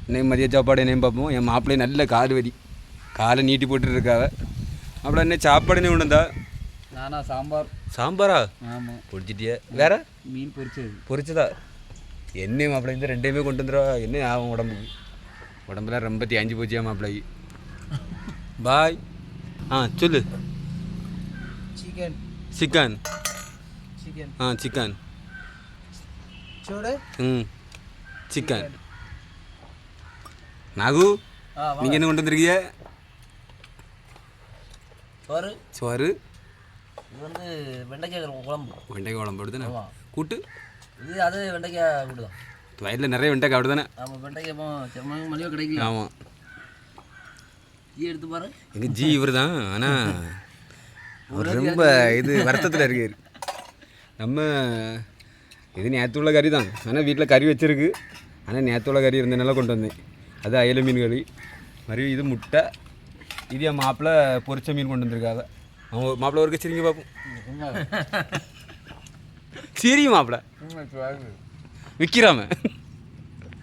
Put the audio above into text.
இன்னைக்கு மதிய சாப்பாடு என்னையும் பார்ப்போம். என் மாப்பிள்ளையும் நல்ல கால் வலி, காலை நீட்டி போட்டுட்டு இருக்காவ. அப்புறம் என்ன சாப்பாடு என்ன கொண்டு வந்தா? நானா சாம்பாரா? ஆமாம். பொடிச்சிட்டிய? வேற மீன் பொரிச்சதா? என்ன மாப்பிள்ளை இந்த ரெண்டையுமே கொண்டு வந்துடுவா? என்ன ஆகும் உடம்புக்கு? உடம்புலாம் ரொம்ப தேஞ்சு போச்சியா மாப்பிள்ளைக்கு. பாய். சொல்லு. சிக்கன். Chicken chicken. நாகு, நீங்கள் என்ன கொண்டு வந்துருக்கீங்க? சோறு. இது வந்து வெண்டைக்காய் குழம்பு. வெண்டைக்காய் குழம்பு அப்படிதானே? கூட்டு. இது அது வெண்டைக்காய் கூட்டு தான். வயலில் நிறைய வெண்டைக்காய் அப்படி தானே? ஆமாம், வெண்டைக்காய் மலிவாக கிடைக்கும். ஆமாம். எடுத்து பாரு. எங்கள் ஜி இவர் தான். ஆனால் அவர் ரொம்ப இது வருத்தத்தில் இருக்கார். நம்ம இது நேற்று உள்ள கறி தான். ஆனால் வீட்டில் கறி வச்சுருக்கு. ஆனால் நேற்று உள்ள கறி இருந்தனால கொண்டு வந்தேன். அது அயல மீன் கறி. மறுபடியும் இது முட்டை. இது என் மாப்பிள்ளை பொரிச்ச மீன் கொண்டு வந்திருக்காங்க. அவங்க மாப்பிள்ளை ஒருக்க சிரிங்க பார்ப்போம். சிரிங்க மாப்பிள்ளை விற்கிறாம